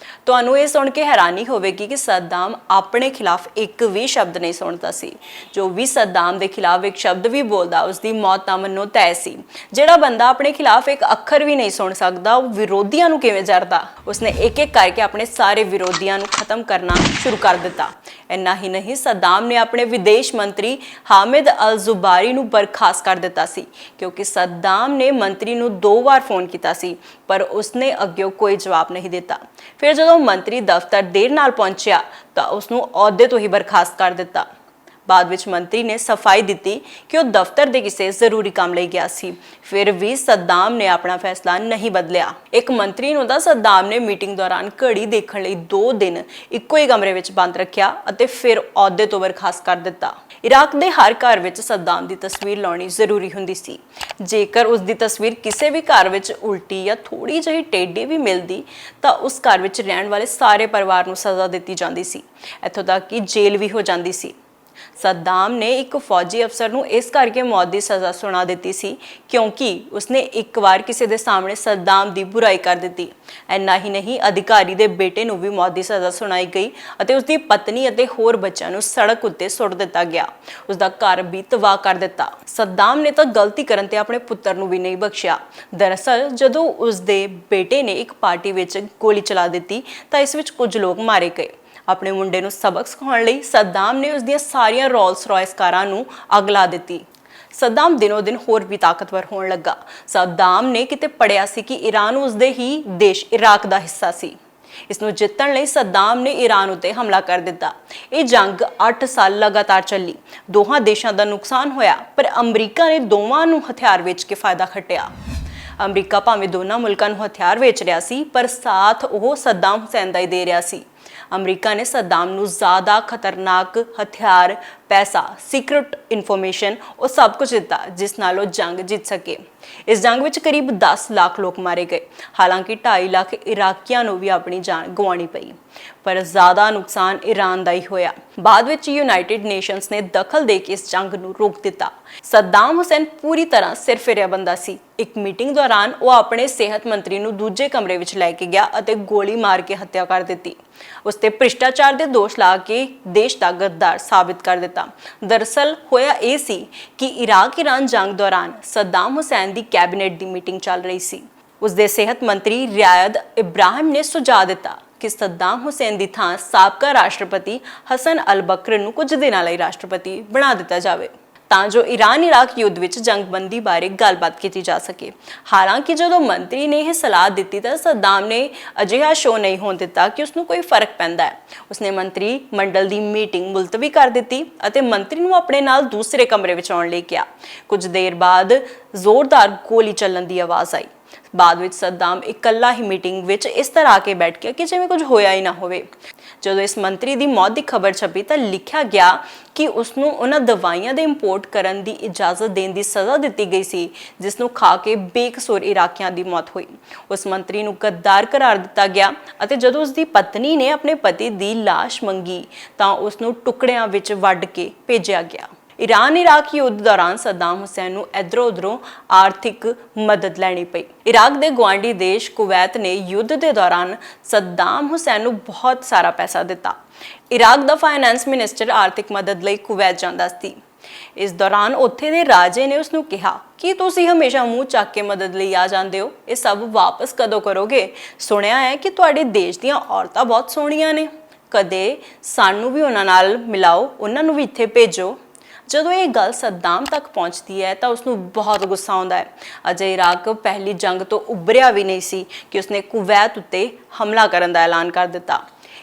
[SPEAKER 1] ਤੁਹਾਨੂੰ ਇਹ ਸੁਣ ਕੇ ਹੈਰਾਨੀ ਹੋਵੇਗੀ ਕਿ ਸੱਦਾਮ ਆਪਣੇ ਖਿਲਾਫ ਇੱਕ ਵੀ ਸ਼ਬਦ ਨਹੀਂ ਸੁਣਦਾ ਸੀ। ਜੋ ਵੀ ਸੱਦਾਮ ਦੇ ਖਿਲਾਫ ਇੱਕ ਸ਼ਬਦ ਵੀ ਬੋਲਦਾ, ਉਸ ਦੀ ਮੌਤ ਤਾਂ ਮੰਨੋ ਤੈਅ ਸੀ। ਜਿਹੜਾ ਬੰਦਾ ਆਪਣੇ ਖਿਲਾਫ ਇੱਕ ਅੱਖਰ ਵੀ ਨਹੀਂ ਸੁਣ ਸਕਦਾ, ਉਹ ਵਿਰੋਧੀਆਂ ਨੂੰ ਕਿਵੇਂ ਜਰਦਾ? ਉਸਨੇ ਇੱਕ ਇੱਕ ਕਰਕੇ ਆਪਣੇ ਸਾਰੇ ਵਿਰੋਧੀਆਂ ਨੂੰ ਖਤਮ ਕਰਨਾ ਸ਼ੁਰੂ ਕਰ ਦਿੱਤਾ। ਇੰਨਾ ਹੀ ਨਹੀਂ, ਸੱਦਾਮ ਨੇ ਆਪਣੇ ਵਿਦੇਸ਼ ਮੰਤਰੀ ਹਾਮਿਦ ਅਲ ਜ਼ੁਬਾਰੀ ਨੂੰ ਬਰਖਾਸਤ ਕਰ ਦਿੱਤਾ ਸੀ, ਕਿਉਂਕਿ ਸੱਦਾਮ ਨੇ ਮੰਤਰੀ ਨੂੰ 2 ਵਾਰ ਫੋਨ ਕੀਤਾ ਸੀ, ਪਰ ਉਸਨੇ ਅੱਗੇ ਕੋਈ ਜਵਾਬ ਨਹੀਂ ਦਿੱਤਾ। ਫਿਰ ਜਦੋਂ ਮੰਤਰੀ ਦਫ਼ਤਰ ਦੇਰ ਨਾਲ ਪਹੁੰਚਿਆ ਤਾਂ ਉਸ ਨੂੰ ਅਹੁਦੇ ਤੋਂ ਹੀ ਬਰਖਾਸਤ ਕਰ ਦਿੱਤਾ। ਬਾਅਦ ਵਿੱਚ ਮੰਤਰੀ ਨੇ ਸਫਾਈ ਦਿੱਤੀ ਕਿ ਉਹ ਦਫ਼ਤਰ ਦੇ ਕਿਸੇ ਜ਼ਰੂਰੀ ਕੰਮ ਲਈ ਗਿਆ ਸੀ। ਫਿਰ ਵੀ ਸੱਦਾਮ ਨੇ ਆਪਣਾ ਫੈਸਲਾ ਨਹੀਂ ਬਦਲਿਆ। ਇੱਕ ਮੰਤਰੀ ਨੂੰ ਤਾਂ ਸੱਦਾਮ ਨੇ ਮੀਟਿੰਗ ਦੌਰਾਨ ਘੜੀ ਦੇਖਣ ਲਈ 2 ਦਿਨ ਇੱਕੋ ਹੀ ਕਮਰੇ ਵਿੱਚ ਬੰਦ ਰੱਖਿਆ ਅਤੇ ਫਿਰ ਅਹੁਦੇ ਤੋਂ ਬਰਖਾਸਤ ਕਰ ਦਿੱਤਾ। ਇਰਾਕ ਦੇ ਹਰ ਘਰ ਵਿੱਚ ਸੱਦਾਮ ਦੀ ਤਸਵੀਰ ਲਾਉਣੀ ਜ਼ਰੂਰੀ ਹੁੰਦੀ ਸੀ। ਜੇਕਰ ਉਸ ਦੀ ਤਸਵੀਰ ਕਿਸੇ ਵੀ ਘਰ ਵਿੱਚ ਉਲਟੀ ਜਾਂ ਥੋੜੀ ਜਿਹੀ ਟੇਢੀ ਵੀ ਮਿਲਦੀ ਤਾਂ ਉਸ ਘਰ ਵਿੱਚ ਰਹਿਣ ਵਾਲੇ ਸਾਰੇ ਪਰਿਵਾਰ ਨੂੰ ਸਜ਼ਾ ਦਿੱਤੀ ਜਾਂਦੀ ਸੀ, ਇੱਥੋਂ ਤੱਕ ਕਿ ਜੇਲ੍ਹ ਵੀ ਹੋ ਜਾਂਦੀ ਸੀ। ਸੱਦਾਮ ਨੇ ਇੱਕ ਫੌਜੀ ਅਫਸਰ ਨੂੰ ਇਸ ਕਰਕੇ ਮੌਤ ਦੀ ਸਜ਼ਾ ਸੁਣਾ ਦਿੱਤੀ ਸੀ ਕਿਉਂਕਿ ਉਸਨੇ ਇੱਕ ਵਾਰ ਕਿਸੇ ਦੇ ਸਾਹਮਣੇ ਸੱਦਾਮ ਦੀ ਬੁਰਾਈ ਕਰ ਦਿੱਤੀ। ਇੰਨਾ ਹੀ ਨਹੀਂ, ਅਧਿਕਾਰੀ ਦੇ ਬੇਟੇ ਨੂੰ ਵੀ ਮੌਤ ਦੀ ਸਜ਼ਾ ਸੁਣਾਈ ਗਈ ਅਤੇ ਉਸਦੀ ਪਤਨੀ ਅਤੇ ਹੋਰ ਬੱਚਿਆਂ ਨੂੰ ਸੜਕ ਉੱਤੇ ਸੁੱਟ ਦਿੱਤਾ ਗਿਆ। ਉਸਦਾ ਘਰ ਵੀ ਤਬਾਹ ਕਰ ਦਿੱਤਾ। ਸੱਦਾਮ ਨੇ ਤਾਂ ਗਲਤੀ ਕਰਨ ਤੇ ਆਪਣੇ ਪੁੱਤਰ ਨੂੰ ਵੀ ਨਹੀਂ ਬਖਸ਼ਿਆ। ਦਰਅਸਲ ਜਦੋਂ ਉਸਦੇ ਬੇਟੇ ਨੇ ਇੱਕ ਪਾਰਟੀ ਵਿੱਚ ਗੋਲੀ ਚਲਾ ਦਿੱਤੀ ਤਾਂ ਇਸ ਵਿੱਚ ਕੁਝ ਲੋਕ ਮਾਰੇ ਗਏ। ਆਪਣੇ ਮੁੰਡੇ ਨੂੰ ਸਬਕ ਸਿਖਾਉਣ ਲਈ ਸੱਦਾਮ ਨੇ ਉਸਦੀਆਂ ਸਾਰੀਆਂ ਰੋਲਸ ਰॉयस ਕਾਰਾਂ ਨੂੰ ਅੱਗ ਲਾ ਦਿੱਤੀ। ਸੱਦਾਮ ਦਿਨੋਂ ਦਿਨ ਹੋਰ ਵੀ ਤਾਕਤਵਰ ਹੋਣ ਲੱਗਾ। ਸੱਦਾਮ ਨੇ ਕਿਤੇ ਪੜਿਆ ਸੀ ਕਿ ਈਰਾਨ ਉਸਦੇ ਹੀ ਦੇਸ਼ ਇਰਾਕ ਦਾ ਹਿੱਸਾ ਸੀ। ਇਸ ਨੂੰ ਜਿੱਤਣ ਲਈ ਸੱਦਾਮ ਨੇ ਈਰਾਨ ਉੱਤੇ ਹਮਲਾ ਕਰ ਦਿੱਤਾ। ਇਹ ਜੰਗ 8 ਸਾਲ ਲਗਾਤਾਰ ਚੱਲੀ। ਦੋਹਾਂ ਦੇਸ਼ਾਂ ਦਾ ਨੁਕਸਾਨ ਹੋਇਆ, ਪਰ ਅਮਰੀਕਾ ਨੇ ਦੋਵਾਂ ਨੂੰ ਹਥਿਆਰ ਵੇਚ ਕੇ ਫਾਇਦਾ ਖੱਟਿਆ। ਅਮਰੀਕਾ ਭਾਵੇਂ ਦੋਨਾਂ ਮੁਲਕਾਂ ਨੂੰ ਹਥਿਆਰ ਵੇਚ ਰਿਹਾ ਸੀ, ਪਰ ਸਾਥ ਉਹ ਸੱਦਾਮ ਹੁਸੈਨ ਦਾ ਹੀ ਦੇ ਰਿਹਾ ਸੀ। ਅਮਰੀਕਾ ਨੇ ਸੱਦਾਮ ਨੂੰ ਜ਼ਿਆਦਾ ਖਤਰਨਾਕ ਹਥਿਆਰ, ਪੈਸਾ, ਸੀਕ੍ਰੇਟ ਇਨਫੋਰਮੇਸ਼ਨ ਉਹ ਸਭ ਕੁਝ ਦਿੱਤਾ ਜਿਸ ਨਾਲ ਉਹ ਜੰਗ ਜਿੱਤ ਸਕੇ। ਇਸ ਜੰਗ ਵਿੱਚ ਕਰੀਬ 10 ਲੱਖ ਲੋਕ ਮਾਰੇ ਗਏ। ਹਾਲਾਂਕਿ 2.5 ਲੱਖ ਇਰਾਕੀਆਂ ਨੂੰ ਵੀ ਆਪਣੀ ਜਾਨ ਗਵਾਉਣੀ ਪਈ, ਪਰ ਜ਼ਿਆਦਾ ਨੁਕਸਾਨ ਈਰਾਨ ਦਾ ਹੀ ਹੋਇਆ। ਬਾਅਦ ਵਿੱਚ ਯੂਨਾਈਟਿਡ ਨੇਸ਼ਨਸ ਨੇ ਦਖਲ ਦੇ ਕੇ ਇਸ ਜੰਗ ਨੂੰ ਰੋਕ ਦਿੱਤਾ। ਸੱਦਾਮ ਹੁਸੈਨ ਪੂਰੀ ਤਰ੍ਹਾਂ ਸਿਰ ਫਿਰਿਆ ਬੰਦਾ ਸੀ। ਇੱਕ ਮੀਟਿੰਗ ਦੌਰਾਨ ਉਹ ਆਪਣੇ ਸਿਹਤ ਮੰਤਰੀ ਨੂੰ ਦੂਜੇ ਕਮਰੇ ਵਿੱਚ ਲੈ ਕੇ ਗਿਆ ਅਤੇ ਗੋਲੀ ਮਾਰ ਕੇ ਹੱਤਿਆ ਕਰ ਦਿੱਤੀ। ਉਸ ਤੇ ਭ੍ਰਿਸ਼ਟਾਚਾਰ ਦੇ ਦੋਸ਼ ਲਾ ਕੇ ਦੇਸ਼ ਦਾ ਗੱਦਾਰ ਸਾਬਿਤ ਕਰ ਦਿੱਤਾ। ਦਰਅਸਲ ਹੋਇਆ ਇਹ ਸੀ ਕਿ ਇਰਾਕ-ਈਰਾਨ ਜੰਗ ਦੌਰਾਨ ਸੱਦਾਮ ਹੁਸੈਨ ਦੀ ਕੈਬਨਿਟ ਦੀ ਮੀਟਿੰਗ ਚੱਲ ਰਹੀ ਸੀ। ਉਸ ਦੇ ਸਿਹਤ ਮੰਤਰੀ ਰਿਆਦ ਇਬਰਾਹਿਮ ਨੇ ਸੁਝਾਅ ਦਿੱਤਾ ਕਿ ਸੱਦਾਮ ਹੁਸੈਨ ਦੀ ਥਾਂ ਸਾਬਕਾ ਰਾਸ਼ਟਰਪਤੀ ਹਸਨ ਅਲ ਬਕਰ ਨੂੰ ਕੁਝ ਦਿਨਾਂ ਲਈ ਰਾਸ਼ਟਰਪਤੀ ਬਣਾ ਦਿੱਤਾ ਜਾਵੇ ਤਾਂ ਜੋ ਈਰਾਨ-ਇਰਾਕ ਯੁੱਧ ਵਿੱਚ ਜੰਗਬੰਦੀ ਬਾਰੇ ਗੱਲਬਾਤ ਕੀਤੀ ਜਾ ਸਕੇ। ਹਾਲਾਂਕਿ ਜਦੋਂ ਮੰਤਰੀ ਨੇ ਇਹ ਸਲਾਹ ਦਿੱਤੀ ਤਾਂ ਸੱਦਾਮ ਨੇ ਅਜਿਹਾ ਸ਼ੋਅ ਨਹੀਂ ਹੋਣ ਦਿੱਤਾ ਕਿ ਉਸਨੂੰ ਕੋਈ ਫਰਕ ਪੈਂਦਾ ਹੈ। ਉਸਨੇ ਮੰਤਰੀ ਮੰਡਲ ਦੀ ਮੀਟਿੰਗ ਮੁਲਤਵੀ ਕਰ ਦਿੱਤੀ ਅਤੇ ਮੰਤਰੀ ਨੂੰ ਆਪਣੇ ਨਾਲ ਦੂਸਰੇ ਕਮਰੇ ਵਿੱਚ ਆਉਣ ਲਈ ਕਿਹਾ। ਕੁਝ ਦੇਰ ਬਾਅਦ ਜ਼ੋਰਦਾਰ ਗੋਲੀ ਚੱਲਣ ਦੀ ਆਵਾਜ਼ ਆਈ। ਬਾਅਦ ਵਿੱਚ ਸੱਦਾਮ ਇਕੱਲਾ ਹੀ ਮੀਟਿੰਗ ਵਿੱਚ ਇਸ ਤਰ੍ਹਾਂ ਆ ਕੇ ਬੈਠ ਗਿਆ ਕਿ ਜਿਵੇਂ ਕੁਝ ਹੋਇਆ ਹੀ ਨਾ ਹੋਵੇ। ਜਦੋਂ ਇਸ ਮੰਤਰੀ ਦੀ ਮੌਤ ਦੀ ਖਬਰ ਛਪੀ ਤਾਂ ਲਿਖਿਆ ਗਿਆ ਕਿ ਉਸ ਨੂੰ ਉਹਨਾਂ ਦਵਾਈਆਂ ਦੇ ਇੰਪੋਰਟ ਕਰਨ ਦੀ ਇਜਾਜ਼ਤ ਦੇਣ ਦੀ ਸਜ਼ਾ ਦਿੱਤੀ ਗਈ ਸੀ ਜਿਸ ਨੂੰ ਖਾ ਕੇ ਬੇਕਸੂਰ ਇਰਾਕੀਆਂ ਦੀ ਮੌਤ ਹੋਈ। ਉਸ ਮੰਤਰੀ ਨੂੰ ਗੱਦਾਰ ਕਰਾਰ ਦਿੱਤਾ ਗਿਆ ਅਤੇ ਜਦੋਂ ਉਸ ਦੀ ਪਤਨੀ ਨੇ ਆਪਣੇ ਪਤੀ ਦੀ ਲਾਸ਼ ਮੰਗੀ ਤਾਂ ਉਸ ਨੂੰ ਟੁਕੜਿਆਂ ਵਿੱਚ ਵੱਢ ਕੇ ਭੇਜਿਆ ਗਿਆ। ਈਰਾਨ ਇਰਾਕ ਯੁੱਧ ਦੌਰਾਨ ਸੱਦਾਮ ਹੁਸੈਨ ਨੂੰ ਇੱਧਰੋਂ ਉੱਧਰੋਂ ਆਰਥਿਕ ਮਦਦ ਲੈਣੀ ਪਈ। ਇਰਾਕ ਦੇ ਗੁਆਂਢੀ ਦੇਸ਼ ਕੁਵੈਤ ਨੇ ਯੁੱਧ ਦੇ ਦੌਰਾਨ ਸੱਦਾਮ ਹੁਸੈਨ ਨੂੰ ਬਹੁਤ ਸਾਰਾ ਪੈਸਾ ਦਿੱਤਾ। ਇਰਾਕ ਦਾ ਫਾਈਨੈਂਸ ਮਿਨਿਸਟਰ ਆਰਥਿਕ ਮਦਦ ਲਈ ਕੁਵੈਤ ਜਾਂਦਾ ਸੀ। ਇਸ ਦੌਰਾਨ ਉੱਥੇ ਦੇ ਰਾਜੇ ਨੇ ਉਸ ਨੂੰ ਕਿਹਾ ਕਿ ਤੁਸੀਂ ਹਮੇਸ਼ਾ ਮੂੰਹ ਚੱਕ ਕੇ ਮਦਦ ਲਈ ਆ ਜਾਂਦੇ ਹੋ, ਇਹ ਸਭ ਵਾਪਸ ਕਦੋਂ ਕਰੋਗੇ? ਸੁਣਿਆ ਹੈ ਕਿ ਤੁਹਾਡੇ ਦੇਸ਼ ਦੀਆਂ ਔਰਤਾਂ ਬਹੁਤ ਸੋਹਣੀਆਂ ਨੇ, ਕਦੇ ਸਾਨੂੰ ਵੀ ਉਹਨਾਂ ਨਾਲ ਮਿਲਾਓ, ਉਹਨਾਂ ਨੂੰ ਵੀ ਇੱਥੇ ਭੇਜੋ। ਜਦੋਂ ਇਹ ਗੱਲ ਸੱਦਾਮ ਤੱਕ ਪਹੁੰਚਦੀ ਹੈ ਤਾਂ ਉਸ ਨੂੰ ਬਹੁਤ ਗੁੱਸਾ ਆਉਂਦਾ ਹੈ। ਅਜੇ ਇਰਾਕ ਪਹਿਲੀ ਜੰਗ ਤੋਂ ਉੱਭਰਿਆ ਵੀ ਨਹੀਂ ਸੀ ਕਿ ਉਸਨੇ ਕੁਵੈਤ ਉੱਤੇ ਹਮਲਾ ਕਰਨ ਦਾ ਐਲਾਨ ਕਰ ਦਿੱਤਾ।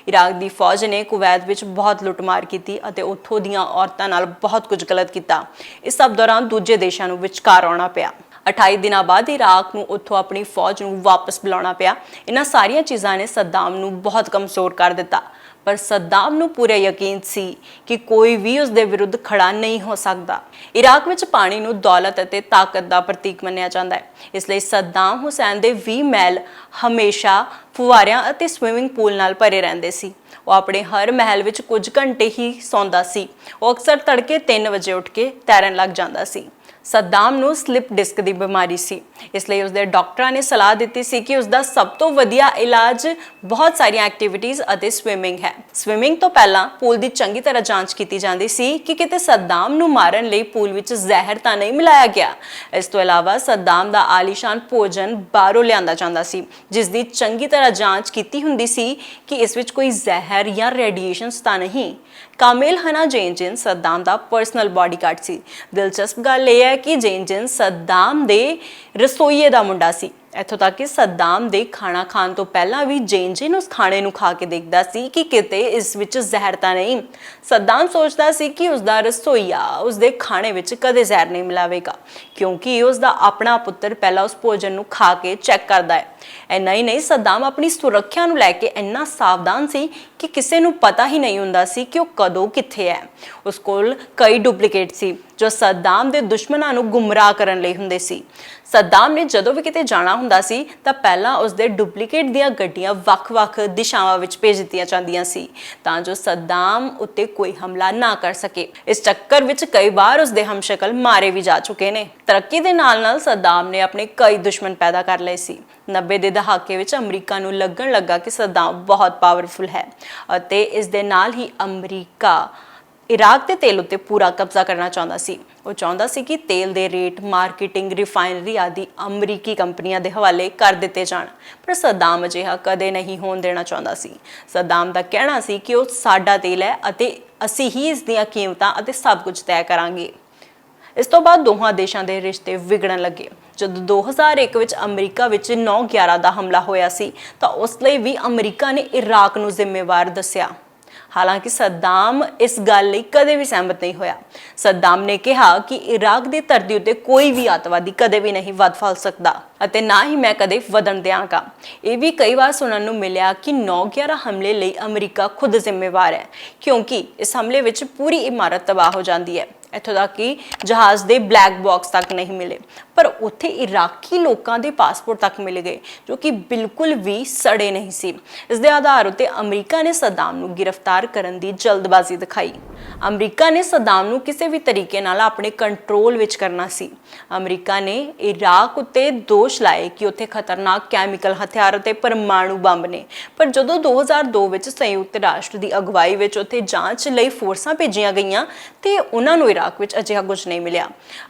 [SPEAKER 1] ਇਰਾਕ ਦੀ ਫੌਜ ਨੇ ਕੁਵੈਤ ਵਿੱਚ ਬਹੁਤ ਲੁੱਟਮਾਰ ਕੀਤੀ ਅਤੇ ਉੱਥੋਂ ਦੀਆਂ ਔਰਤਾਂ ਨਾਲ ਬਹੁਤ ਕੁਝ ਗਲਤ ਕੀਤਾ। ਇਸ ਸਭ ਦੌਰਾਨ ਦੂਜੇ ਦੇਸ਼ਾਂ ਨੂੰ ਵਿਚਕਾਰ ਆਉਣਾ ਪਿਆ। 28 ਦਿਨਾਂ ਬਾਅਦ ਇਰਾਕ ਨੂੰ ਉੱਥੋਂ ਆਪਣੀ ਫੌਜ ਨੂੰ ਵਾਪਸ ਬੁਲਾਉਣਾ ਪਿਆ। ਇਹਨਾਂ ਸਾਰੀਆਂ ਚੀਜ਼ਾਂ ਨੇ ਸੱਦਾਮ ਨੂੰ ਬਹੁਤ ਕਮਜ਼ੋਰ ਕਰ ਦਿੱਤਾ, ਪਰ ਸੱਦਾਮ ਨੂੰ ਪੂਰਾ ਯਕੀਨ ਸੀ ਕਿ ਕੋਈ ਵੀ ਉਸ ਦੇ ਵਿਰੁੱਧ ਖੜਾ ਨਹੀਂ ਹੋ ਸਕਦਾ। ਇਰਾਕ ਵਿੱਚ ਪਾਣੀ ਨੂੰ ਦੌਲਤ ਅਤੇ ਤਾਕਤ ਦਾ ਪ੍ਰਤੀਕ ਮੰਨਿਆ ਜਾਂਦਾ ਹੈ, ਇਸ ਲਈ ਸੱਦਾਮ ਹੁਸੈਨ ਦੇ 20 ਮਹਿਲ ਹਮੇਸ਼ਾ ਫੁਵਾਰਿਆਂ ਅਤੇ ਸਵਿਮਿੰਗ ਪੂਲ ਨਾਲ ਭਰੇ ਰਹਿੰਦੇ ਸੀ। ਉਹ ਆਪਣੇ ਹਰ ਮਹਿਲ ਵਿੱਚ ਕੁਝ ਘੰਟੇ ਹੀ ਸੌਂਦਾ ਸੀ। ਉਹ ਅਕਸਰ ਤੜਕੇ 3 ਵਜੇ ਉੱਠ ਕੇ ਤੈਰਨ ਲੱਗ ਜਾਂਦਾ ਸੀ। ਸੱਦਾਮ ਨੂੰ ਸਲਿਪ ਡਿਸਕ ਦੀ ਬਿਮਾਰੀ ਸੀ, ਇਸ ਲਈ ਉਸਦੇ ਡਾਕਟਰਾਂ ਨੇ ਸਲਾਹ ਦਿੱਤੀ ਸੀ ਕਿ ਉਸਦਾ ਸਭ ਤੋਂ ਵਧੀਆ ਇਲਾਜ ਬਹੁਤ ਸਾਰੀਆਂ ਐਕਟੀਵਿਟੀਜ਼ ਅਤੇ ਸਵਿਮਿੰਗ ਹੈ। ਸਵਿਮਿੰਗ ਤੋਂ ਪਹਿਲਾਂ ਪੂਲ ਦੀ ਚੰਗੀ ਤਰ੍ਹਾਂ ਜਾਂਚ ਕੀਤੀ ਜਾਂਦੀ ਸੀ ਕਿ ਕਿਤੇ ਸੱਦਾਮ ਨੂੰ ਮਾਰਨ ਲਈ ਪੂਲ ਵਿੱਚ ਜ਼ਹਿਰ ਤਾਂ ਨਹੀਂ ਮਿਲਾਇਆ ਗਿਆ। ਇਸ ਤੋਂ ਇਲਾਵਾ ਸੱਦਾਮ ਦਾ ਆਲੀਸ਼ਾਨ ਭੋਜਨ ਬਾਹਰੋਂ ਲਿਆਂਦਾ ਜਾਂਦਾ ਸੀ, ਜਿਸ ਦੀ ਚੰਗੀ ਤਰ੍ਹਾਂ ਜਾਂਚ ਕੀਤੀ ਹੁੰਦੀ ਸੀ ਕਿ ਇਸ ਵਿੱਚ ਕੋਈ ਜ਼ਹਿਰ ਜਾਂ ਰੇਡੀਏਸ਼ਨਸ ਤਾਂ ਨਹੀਂ। ਕਾਮਿਲ ਹਨਾ ਜੇਨਜਿਨ ਸੱਦਾਮ ਦਾ ਪਰਸਨਲ ਬਾਡੀਗਾਰਡ ਸੀ। ਦਿਲਚਸਪ ਗੱਲ ਇਹ ਹੈ ਕਿ ਜੇਨਜਿਨ ਸੱਦਾਮ ਦੇ ਰਸੋਈਏ ਦਾ ਮੁੰਡਾ ਸੀ। ਇੱਥੋਂ ਤੱਕ ਕਿ ਸੱਦਾਮ ਦੇ ਖਾਣਾ ਖਾਣ ਤੋਂ ਪਹਿਲਾਂ ਵੀ ਜੇਨਜਿਨ ਉਸ ਖਾਣੇ ਨੂੰ ਖਾ ਕੇ ਦੇਖਦਾ ਸੀ ਕਿ ਕਿਤੇ ਇਸ ਵਿੱਚ ਜ਼ਹਿਰ ਤਾਂ ਨਹੀਂ। ਸੱਦਾਮ ਸੋਚਦਾ ਸੀ ਕਿ ਉਸਦਾ ਰਸੋਈਆ ਉਸਦੇ ਖਾਣੇ ਵਿੱਚ ਕਦੇ ਜ਼ਹਿਰ ਨਹੀਂ ਮਿਲਾਵੇਗਾ, ਕਿਉਂਕਿ ਉਸਦਾ ਆਪਣਾ ਪੁੱਤਰ ਪਹਿਲਾਂ ਉਸ ਭੋਜਨ ਨੂੰ ਖਾ ਕੇ ਚੈੱਕ ਕਰਦਾ ਹੈ। ਇੰਨਾ ਹੀ ਨਹੀਂ, ਸੱਦਾਮ ਆਪਣੀ ਸੁਰੱਖਿਆ ਨੂੰ ਲੈ ਕੇ ਇੰਨਾ ਸਾਵਧਾਨ ਸੀ ਕਿ ਕਿਸੇ ਨੂੰ ਪਤਾ ਹੀ ਨਹੀਂ ਹੁੰਦਾ ਸੀ ਕਿ ਉਹ ਕਦੋਂ ਕਿੱਥੇ ਹੈ। ਉਸ ਕੋਲ ਕਈ ਡੁਪਲੀਕੇਟ ਸੀ ਜੋ ਸੱਦਾਮ ਦੇ ਦੁਸ਼ਮਣਾਂ ਨੂੰ ਗੁੰਮਰਾਹ ਕਰਨ ਲਈ ਹੁੰਦੇ ਸੀ। ਸੱਦਾਮ ਨੇ ਜਦੋਂ ਵੀ ਕਿਤੇ ਜਾਣਾ ਹੁੰਦਾ ਸੀ ਤਾਂ ਪਹਿਲਾਂ ਉਸਦੇ ਡੁਪਲੀਕੇਟ ਦੀਆਂ ਗੱਡੀਆਂ ਵੱਖ-ਵੱਖ ਦਿਸ਼ਾਵਾਂ ਵਿੱਚ ਭੇਜ ਦਿੱਤੀਆਂ ਜਾਂਦੀਆਂ ਸੀ ਤਾਂ ਜੋ ਸੱਦਾਮ ਉੱਤੇ ਕੋਈ ਹਮਲਾ ਨਾ ਕਰ ਸਕੇ। ਇਸ ਚੱਕਰ ਵਿੱਚ ਕਈ ਵਾਰ ਉਸਦੇ ਹਮਸ਼ਕਲ ਮਾਰੇ ਵੀ ਜਾ ਚੁੱਕੇ ਨੇ। ਤਰੱਕੀ ਦੇ ਨਾਲ-ਨਾਲ ਸੱਦਾਮ ਨੇ ਆਪਣੇ ਕਈ ਦੁਸ਼ਮਣ ਪੈਦਾ ਕਰ ਲਏ ਸੀ। 90 ਦੇ ਦਹਾਕੇ ਵਿੱਚ ਅਮਰੀਕਾ ਨੂੰ ਲੱਗਣ ਲੱਗਾ ਕਿ ਸੱਦਾਮ ਬਹੁਤ ਪਾਵਰਫੁਲ ਹੈ ਅਤੇ ਇਸ ਦੇ ਨਾਲ ਹੀ ਅਮਰੀਕਾ ਇਰਾਕ ਦੇ ਤੇਲ ਉੱਤੇ ਪੂਰਾ ਕਬਜ਼ਾ ਕਰਨਾ ਚਾਹੁੰਦਾ ਸੀ। ਉਹ ਚਾਹੁੰਦਾ ਸੀ ਕਿ ਤੇਲ ਦੇ ਰੇਟ, ਮਾਰਕੀਟਿੰਗ, ਰਿਫਾਈਨਰੀ ਆਦਿ ਅਮਰੀਕੀ ਕੰਪਨੀਆਂ ਦੇ ਹਵਾਲੇ ਕਰ ਦਿੱਤੇ ਜਾਣ, ਪਰ ਸੱਦਾਮ ਅਜਿਹਾ ਕਦੇ ਨਹੀਂ ਹੋਣ ਦੇਣਾ ਚਾਹੁੰਦਾ ਸੀ। ਸੱਦਾਮ ਦਾ ਕਹਿਣਾ ਸੀ ਕਿ ਉਹ ਸਾਡਾ ਤੇਲ ਹੈ ਅਤੇ ਅਸੀਂ ਹੀ ਇਸ ਦੀਆਂ ਕੀਮਤਾਂ ਅਤੇ ਸਭ ਕੁਝ ਤੈਅ ਕਰਾਂਗੇ। ਇਸ ਤੋਂ ਬਾਅਦ ਦੋਹਾਂ ਦੇਸ਼ਾਂ ਦੇ ਰਿਸ਼ਤੇ ਵਿਗੜਨ ਲੱਗੇ। ਜਦੋਂ 2001 ਵਿੱਚ ਅਮਰੀਕਾ ਵਿੱਚ 9/11 ਦਾ ਹਮਲਾ ਹੋਇਆ ਸੀ ਤਾਂ ਉਸ ਲਈ ਵੀ ਅਮਰੀਕਾ ਨੇ ਇਰਾਕ ਨੂੰ ਜ਼ਿੰਮੇਵਾਰ ਦੱਸਿਆ। ਹਾਲਾਂਕਿ ਸੱਦਾਮ ਇਸ ਗੱਲ ਲਈ ਕਦੇ ਵੀ ਸਹਿਮਤ ਨਹੀਂ ਹੋਇਆ। ਸੱਦਾਮ ਨੇ ਕਿਹਾ ਕਿ ਇਰਾਕ ਦੀ ਧਰਤੀ ਉੱਤੇ ਕੋਈ ਵੀ ਅੱਤਵਾਦੀ ਕਦੇ ਵੀ ਨਹੀਂ ਵੱਧ ਫੈਲ ਸਕਦਾ ਅਤੇ ਨਾ ਹੀ ਮੈਂ ਕਦੇ ਵਧਣ ਦਿਆਂਗਾ। ਇਹ ਵੀ ਕਈ ਵਾਰ ਸੁਣਨ ਨੂੰ ਮਿਲਿਆ ਕਿ 9/11 ਹਮਲੇ ਲਈ ਅਮਰੀਕਾ ਖੁਦ ਜ਼ਿੰਮੇਵਾਰ ਹੈ, ਕਿਉਂਕਿ ਇਸ ਹਮਲੇ ਵਿੱਚ ਪੂਰੀ ਇਮਾਰਤ ਤਬਾਹ ਹੋ ਜਾਂਦੀ ਹੈ। ਇੱਥੋਂ ਤੱਕ ਕਿ ਜਹਾਜ਼ ਦੇ ਬਲੈਕ ਬਾਕਸ ਤੱਕ ਨਹੀਂ ਮਿਲੇ, ਪਰ ਉੱਥੇ ਇਰਾਕੀ ਲੋਕਾਂ ਦੇ ਪਾਸਪੋਰਟ ਤੱਕ ਮਿਲ ਗਏ ਜੋ ਕਿ ਬਿਲਕੁਲ ਵੀ ਸੜੇ ਨਹੀਂ ਸੀ। ਇਸ ਦੇ ਆਧਾਰ ਉੱਤੇ ਅਮਰੀਕਾ ਨੇ ਸੱਦਾਮ ਨੂੰ ਗ੍ਰਿਫਤਾਰ ਕਰਨ ਦੀ ਜਲਦਬਾਜ਼ੀ ਦਿਖਾਈ। ਅਮਰੀਕਾ ਨੇ ਸੱਦਾਮ ਨੂੰ ਕਿਸੇ ਵੀ ਤਰੀਕੇ ਨਾਲ ਆਪਣੇ ਕੰਟਰੋਲ ਵਿੱਚ ਕਰਨਾ ਸੀ। ਅਮਰੀਕਾ ਨੇ ਇਰਾਕ ਉੱਤੇ ਦੋਸ਼ ਲਾਏ ਕਿ ਉੱਥੇ ਖਤਰਨਾਕ ਕੈਮੀਕਲ ਹਥਿਆਰ ਅਤੇ ਪਰਮਾਣੂ ਬੰਬ ਨੇ, ਪਰ ਜਦੋਂ 2002 ਵਿੱਚ ਸੰਯੁਕਤ ਰਾਸ਼ਟਰ ਦੀ ਅਗਵਾਈ ਵਿੱਚ ਉੱਥੇ ਜਾਂਚ ਲਈ ਫੋਰਸਾਂ ਭੇਜੀਆਂ ਗਈਆਂ ਤੇ ਉਹਨਾਂ ਨੂੰ ਇਰਾਕ ਵਿੱਚ ਅਜਿਹਾ ਕੁਝ ਨਹੀਂ ਮਿਲਿਆ।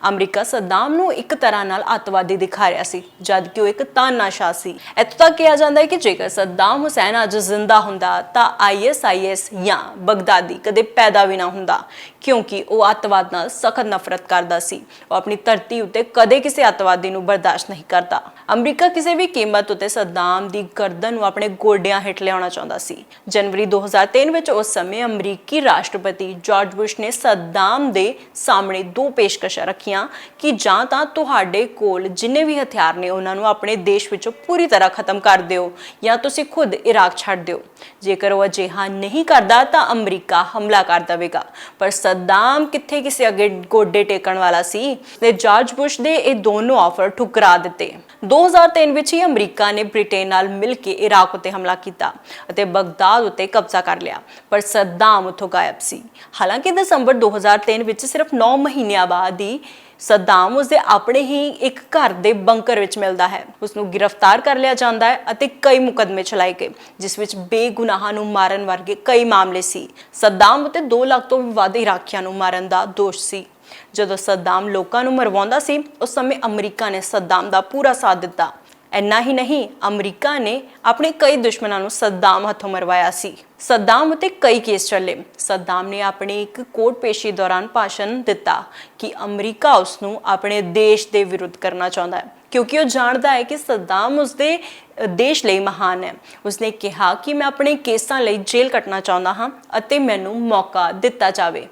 [SPEAKER 1] ਅਮਰੀਕਾ ਸੱਦਾਮ ਨੂੰ ਇੱਕ ਤਰ੍ਹਾਂ ਨਾਲ ਅੱਤਵਾਦੀ ਦਿਖਾ ਰਿਹਾ ਸੀ, ਜਦਕਿ ਉਹ ਇੱਕ ਤਾਨਾਸ਼ਾਹ ਸੀ। ਇੱਥੋਂ ਤੱਕ ਕਿਹਾ ਜਾਂਦਾ ਹੈ ਕਿ ਜੇਕਰ ਸੱਦਾਮ ਹੁਸੈਨ ਅੱਜ ਜ਼ਿੰਦਾ ਹੁੰਦਾ ਤਾਂ ISIS ਜਾਂ ਬਗਦਾਦੀ ਕਦੇ ਪੈਦਾ ਵੀ ਨਾ ਹੁੰਦਾ, ਕਿਉਂਕਿ ਉਹ ਅੱਤਵਾਦ ਨਾਲ ਸਖਤ ਨਫ਼ਰਤ ਕਰਦਾ ਸੀ। ਉਹ ਆਪਣੀ ਧਰਤੀ ਉੱਤੇ ਕਦੇ ਕਿਸੇ ਅੱਤਵਾਦੀ ਨੂੰ ਬਰਦਾਸ਼ਤ ਨਹੀਂ ਕਰਦਾ। ਅਮਰੀਕਾ ਕਿਸੇ ਵੀ ਕੀਮਤ ਉੱਤੇ ਸੱਦਾਮ ਦੀ ਗਰਦਨ ਨੂੰ ਆਪਣੇ ਗੋਡਿਆਂ ਹੇਠ ਲਿਆਉਣਾ ਚਾਹੁੰਦਾ ਸੀ। ਜਨਵਰੀ 2003 ਵਿੱਚ ਉਸ ਸਮੇਂ ਅਮਰੀਕੀ ਰਾਸ਼ਟਰਪਤੀ ਜਾਰਜ ਬੁਸ਼ ਨੇ ਸੱਦਾਮ ਦੇ ਸਾਹਮਣੇ ਦੋ ਪੇਸ਼ਕਸ਼ਾਂ ਰੱਖੀਆਂ ਕਿ ਜਾਂ ਤਾਂ ਤੁਹਾਡੇ ਕੋਲ ਜਿੰਨੇ ਵੀ ਹਥਿਆਰ ਨੇ ਉਹਨਾਂ ਨੂੰ ਆਪਣੇ ਦੇਸ਼ ਵਿੱਚੋਂ ਪੂਰੀ ਤਰ੍ਹਾਂ ਖਤਮ ਕਰ ਦਿਓ ਜਾਂ ਤੁਸੀਂ ਖੁਦ ਇਰਾਕ ਛੱਡ ਦਿਓ। ਜੇਕਰ ਉਹ ਅਜਿਹਾ ਨਹੀਂ ਕਰਦਾ ਤਾਂ ਅਮਰੀਕਾ ਹਮਲਾ ਕਰ ਦੇਵੇਗਾ। ਪਰ ਸੱਦਾਮ ਕਿੱਥੇ ਕਿਸੇ ਅੱਗੇ ਗੋਡੇ ਟੇਕਣ ਵਾਲਾ ਸੀ ਤੇ ਜਾਰਜ ਬੁਸ਼ ਦੇ ਇਹ ਦੋਨੋਂ ਆਫਰ ਠੁਕਰਾ ਦਿੱਤੇ। 2003 ਵਿੱਚ ਹੀ ਅਮਰੀਕਾ ਨੇ ਬ੍ਰਿਟੇਨ ਨਾਲ ਮਿਲ ਕੇ ਇਰਾਕ ਉੱਤੇ ਹਮਲਾ ਕੀਤਾ ਅਤੇ ਬਗਦਾਦ ਉੱਤੇ ਕਬਜ਼ਾ ਕਰ ਲਿਆ, ਪਰ ਸੱਦਾਮ ਉੱਥੋਂ ਗਾਇਬ ਸੀ। ਹਾਲਾਂਕਿ ਦਸੰਬਰ 2003 ਵਿੱਚ ਸਿਰਫ 9 ਮਹੀਨਿਆਂ ਬਾਅਦ ਹੀ ਸੱਦਾਮ ਉਸਦੇ ਆਪਣੇ ਹੀ ਇੱਕ ਘਰ ਦੇ ਬੰਕਰ ਵਿੱਚ ਮਿਲਦਾ ਹੈ। ਉਸ ਨੂੰ ਗ੍ਰਿਫਤਾਰ ਕਰ ਲਿਆ ਜਾਂਦਾ ਹੈ ਅਤੇ ਕਈ ਮੁਕੱਦਮੇ ਚਲਾਏ ਗਏ, ਜਿਸ ਵਿੱਚ ਬੇਗੁਨਾਹਾਂ ਨੂੰ ਮਾਰਨ ਵਰਗੇ ਕਈ ਮਾਮਲੇ ਸੀ। ਸੱਦਾਮ ਉੱਤੇ 2 ਲੱਖ ਤੋਂ ਵੀ ਵੱਧ ਇਰਾਕੀਆਂ ਨੂੰ ਮਾਰਨ ਦਾ ਦੋਸ਼ ਸੀ। ਜਦੋਂ ਸੱਦਾਮ ਲੋਕਾਂ ਨੂੰ ਮਰਵਾਉਂਦਾ ਸੀ ਉਸ ਸਮੇਂ ਅਮਰੀਕਾ ਨੇ ਸੱਦਾਮ ਦਾ ਪੂਰਾ ਸਾਥ ਦਿੱਤਾ। ਇੰਨਾ ਹੀ ਨਹੀਂ, ਅਮਰੀਕਾ ਨੇ ਆਪਣੇ ਕਈ ਦੁਸ਼ਮਣਾਂ ਨੂੰ ਸੱਦਾਮ ਹੱਥੋਂ ਮਰਵਾਇਆ ਸੀ। ਸੱਦਾਮ ਉੱਤੇ ਕਈ ਕੇਸ ਚੱਲੇ। ਸੱਦਾਮ ਨੇ ਆਪਣੀ ਇੱਕ ਕੋਰਟ ਪੇਸ਼ੀ ਦੌਰਾਨ ਭਾਸ਼ਣ ਦਿੱਤਾ ਕਿ ਅਮਰੀਕਾ ਉਸ ਨੂੰ ਆਪਣੇ ਦੇਸ਼ ਦੇ ਵਿਰੁੱਧ ਕਰਨਾ ਚਾਹੁੰਦਾ ਹੈ, ਕਿਉਂਕਿ ਉਹ ਜਾਣਦਾ ਹੈ ਕਿ ਸੱਦਾਮ ਉਸਦੇ ਦੇਸ਼ ਲਈ ਮਹਾਨ ਹੈ। ਉਸਨੇ ਕਿਹਾ ਕਿ ਮੈਂ ਆਪਣੇ ਕੇਸਾਂ ਲਈ ਜੇਲ੍ਹ ਕੱਟਣਾ ਚਾਹੁੰਦਾ ਹਾਂ ਅਤੇ ਮੈਨੂੰ ਮੌਕਾ ਦਿੱਤਾ ਜਾਵੇ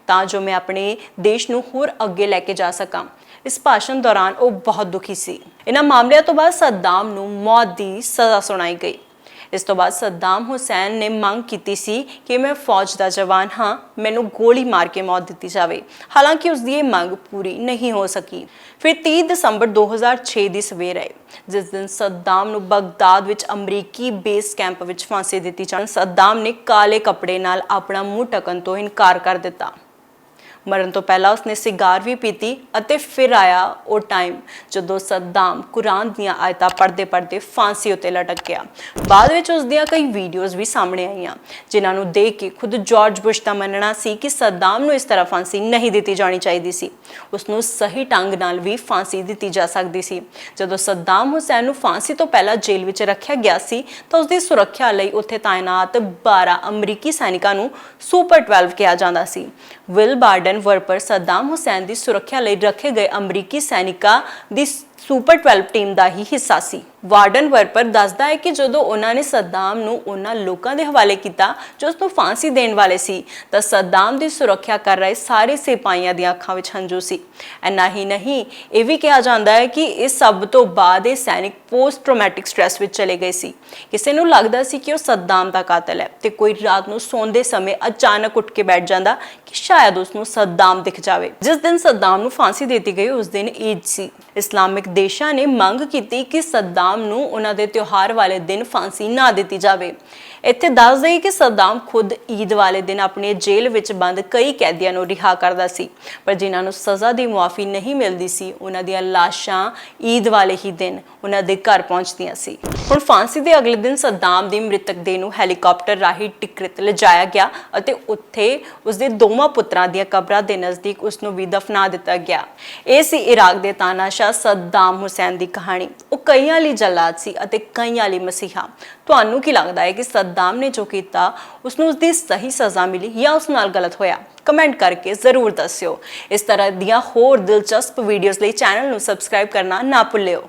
[SPEAKER 1] ਤਾਂ ਜੋ ਮੈਂ ਆਪਣੇ ਦੇਸ਼ ਨੂੰ ਹੋਰ ਅੱਗੇ ਲੈ ਕੇ ਜਾ ਸਕਾਂ। ਇਸ ਭਾਸ਼ਣ ਦੌਰਾਨ ਉਹ ਬਹੁਤ ਦੁਖੀ ਸੀ। ਇਹਨਾਂ ਮਾਮਲਿਆਂ ਤੋਂ ਬਾਅਦ ਸੱਦਾਮ ਨੂੰ ਮੌਤ ਦੀ ਸਜ਼ਾ ਸੁਣਾਈ ਗਈ। ਇਸ ਤੋਂ ਬਾਅਦ ਸੱਦਾਮ ਹੁਸੈਨ ਨੇ ਮੰਗ ਕੀਤੀ ਸੀ ਕਿ ਮੈਂ ਫੌਜ ਦਾ ਜਵਾਨ ਹਾਂ, ਮੈਨੂੰ ਗੋਲੀ ਮਾਰ ਕੇ ਮੌਤ ਦਿੱਤੀ ਜਾਵੇ। ਹਾਲਾਂਕਿ ਉਸ ਦੀ ਇਹ ਮੰਗ ਪੂਰੀ ਨਹੀਂ ਹੋ ਸਕੀ। ਫਿਰ 30 ਦਸੰਬਰ 2006 ਦੀ ਸਵੇਰ ਆਈ, ਜਿਸ ਦਿਨ ਸੱਦਾਮ ਨੂੰ ਬਗਦਾਦ ਵਿੱਚ ਅਮਰੀਕੀ ਬੇਸ ਕੈਂਪ ਵਿੱਚ ਫਾਂਸੀ ਦਿੱਤੀ ਜਾਣ। ਸੱਦਾਮ ਨੇ ਕਾਲੇ ਕੱਪੜੇ ਨਾਲ ਆਪਣਾ ਮੂੰਹ ਢੱਕਣ ਤੋਂ ਇਨਕਾਰ ਕਰ ਦਿੱਤਾ। ਮਰਨ ਤੋਂ ਪਹਿਲਾਂ ਉਸਨੇ ਸਿਗਾਰ ਵੀ ਪੀਤੀ ਅਤੇ ਫਿਰ ਆਇਆ ਉਹ ਟਾਈਮ ਜਦੋਂ ਸੱਦਾਮ ਕੁਰਾਨ ਦੀਆਂ ਆਇਤਾਂ ਪੜ੍ਹਦੇ ਫਾਂਸੀ ਉੱਤੇ ਲਟਕ ਗਿਆ। ਬਾਅਦ ਵਿੱਚ ਉਸ ਦੀਆਂ ਕਈ ਵੀਡੀਓਜ਼ ਵੀ ਸਾਹਮਣੇ ਆਈਆਂ, ਜਿਨ੍ਹਾਂ ਨੂੰ ਦੇਖ ਕੇ ਖੁਦ ਜਾਰਜ ਬੁਸ਼ ਦਾ ਮੰਨਣਾ ਸੀ ਕਿ ਸੱਦਾਮ ਨੂੰ ਇਸ ਤਰ੍ਹਾਂ ਫਾਂਸੀ ਨਹੀਂ ਦਿੱਤੀ ਜਾਣੀ ਚਾਹੀਦੀ ਸੀ। ਉਸ ਨੂੰ ਸਹੀ ਢੰਗ ਨਾਲ ਵੀ ਫਾਂਸੀ ਦਿੱਤੀ ਜਾ ਸਕਦੀ ਸੀ। ਜਦੋਂ ਸੱਦਾਮ ਹੁਸੈਨ ਨੂੰ ਫਾਂਸੀ ਤੋਂ ਪਹਿਲਾਂ ਜੇਲ੍ਹ ਵਿੱਚ ਰੱਖਿਆ ਗਿਆ ਸੀ ਤਾਂ ਉਸਦੀ ਸੁਰੱਖਿਆ ਲਈ ਉੱਥੇ ਤਾਇਨਾਤ 12 ਅਮਰੀਕੀ ਸੈਨਿਕਾਂ ਨੂੰ ਸੁਪਰ 12 ਕਿਹਾ ਜਾਂਦਾ ਸੀ। ਵਿਲ ਬਾਰਡਨ ਵਰਪਰ ਸੱਦਾਮ ਹੁਸੈਨ ਦੀ ਸੁਰੱਖਿਆ ਲਈ ਰੱਖੇ ਗਏ ਅਮਰੀਕੀ ਸੈਨਿਕਾਂ ਦੀ ਸੁਪਰ 12 ਟੀਮ ਦਾ ਹੀ ਹਿੱਸਾ ਸੀ। ਵਾਰਡਨ ਵਰਪਰ ਦੱਸਦਾ ਹੈ ਕਿ ਜਦੋਂ ਉਹਨਾਂ ਨੇ ਸੱਦਾਮ ਨੂੰ ਉਹਨਾਂ ਲੋਕਾਂ ਦੇ ਹਵਾਲੇ ਕੀਤਾ ਜੋ ਉਸ ਨੂੰ ਫਾਂਸੀ ਦੇਣ ਵਾਲੇ ਸੀ ਤਾਂ ਸੱਦਾਮ ਦੀ ਸੁਰੱਖਿਆ ਕਰ ਰਹੇ ਸਾਰੇ ਸਿਪਾਹੀਆਂ ਦੀਆਂ ਅੱਖਾਂ ਵਿੱਚ ਹੰਝੂ ਸੀ। ਇੰਨਾ ਹੀ ਨਹੀਂ, ਇਹ ਵੀ ਕਿਹਾ ਜਾਂਦਾ ਹੈ ਕਿ ਇਸ ਸਭ ਤੋਂ ਬਾਅਦ ਇਹ ਸੈਨਿਕ ਪੋਸਟ ਟਰਾਮੈਟਿਕ ਸਟ੍ਰੈਸ ਵਿੱਚ ਚਲੇ ਗਏ ਸੀ। ਕਿਸੇ ਨੂੰ ਲੱਗਦਾ ਸੀ ਕਿ ਉਹ ਸੱਦਾਮ ਦਾ ਕਾਤਲ ਹੈ ਤੇ ਕੋਈ ਰਾਤ ਨੂੰ ਸੌਂਦੇ ਸਮੇਂ ਅਚਾਨਕ ਉੱਠ ਕੇ ਬੈਠ ਜਾਂਦਾ ਕਿ ਸ਼ਾਇਦ ਉਸ ਨੂੰ ਸੱਦਾਮ ਦਿਖ ਜਾਵੇ। ਜਿਸ ਦਿਨ ਸੱਦਾਮ ਨੂੰ ਫਾਂਸੀ ਦਿੱਤੀ ਗਈ ਉਸ ਦਿਨ ਈਦ ਸੀ। ਇਸਲਾਮਿਕ ਦੇਸ਼ਾਂ ਨੇ ਮੰਗ ਕੀਤੀ ਕਿ ਸੱਦਾਮ ਨੂੰ ਉਹਨਾਂ ਦੇ ਤਿਉਹਾਰ ਵਾਲੇ ਦਿਨ ਫਾਂਸੀ ਨਾ ਦਿੱਤੀ ਜਾਵੇ। ਇੱਥੇ ਦੱਸ ਦਈਏ ਕਿ ਸੱਦਾਮ ਖੁਦ ਈਦ ਵਾਲੇ ਦਿਨ ਆਪਣੀ ਜੇਲ੍ਹ ਵਿੱਚ ਬੰਦ ਕਈ ਕੈਦੀਆਂ ਨੂੰ ਰਿਹਾ ਕਰਦਾ ਸੀ, ਪਰ ਜਿਨ੍ਹਾਂ ਨੂੰ ਸਜ਼ਾ ਦੀ ਮੁਆਫੀ ਨਹੀਂ ਮਿਲਦੀ ਸੀ ਉਹਨਾਂ ਦੀਆਂ ਲਾਸ਼ਾਂ ਈਦ ਵਾਲੇ ਹੀ ਦਿਨ ਉਹਨਾਂ ਦੇ ਘਰ ਪਹੁੰਚਦੀਆਂ ਸੀ। ਹੁਣ ਫਾਂਸੀ ਦੇ ਅਗਲੇ ਦਿਨ ਸੱਦਾਮ ਦੀ ਮ੍ਰਿਤਕ ਦੇਹ ਨੂੰ ਹੈਲੀਕਾਪਟਰ ਰਾਹੀਂ ਟਿਕਰਿਤ ਲਿਜਾਇਆ ਗਿਆ ਅਤੇ ਉੱਥੇ ਉਸਦੇ ਦੋਵਾਂ ਪੁੱਤਰਾਂ ਦੀਆਂ ਕਬਰਾਂ ਦੇ ਨਜ਼ਦੀਕ ਉਸ ਨੂੰ ਵੀ ਦਫਨਾ ਦਿੱਤਾ ਗਿਆ। ਇਹ ਸੀ ਇਰਾਕ ਦੇ ਤਾਨਾਸ਼ਾਹ ਸੱਦਾਮ ਹੁਸੈਨ ਦੀ ਕਹਾਣੀ। ਉਹ ਕਈਆਂ ਲਈ ਜਲਾਦ ਸੀ ਅਤੇ ਕਈਆਂ ਲਈ ਮਸੀਹਾ। ਤੁਹਾਨੂੰ ਕੀ ਲੱਗਦਾ ਹੈ ਕਿ ਸੱਦਾਮ ਨੇ ਜੋ ਕੀਤਾ ਉਸ ਨੂੰ ਉਸਦੀ ਸਹੀ ਸਜ਼ਾ ਮਿਲੀ ਜਾਂ ਉਸ ਨਾਲ ਗਲਤ ਹੋਇਆ? ਕਮੈਂਟ ਕਰਕੇ ਜ਼ਰੂਰ ਦੱਸਿਓ। ਇਸ ਤਰ੍ਹਾਂ ਦੀਆਂ ਹੋਰ ਦਿਲਚਸਪ ਵੀਡੀਓਜ਼ ਲਈ ਚੈਨਲ ਨੂੰ ਸਬਸਕ੍ਰਾਈਬ ਕਰਨਾ ਨਾ ਭੁੱਲਿਓ।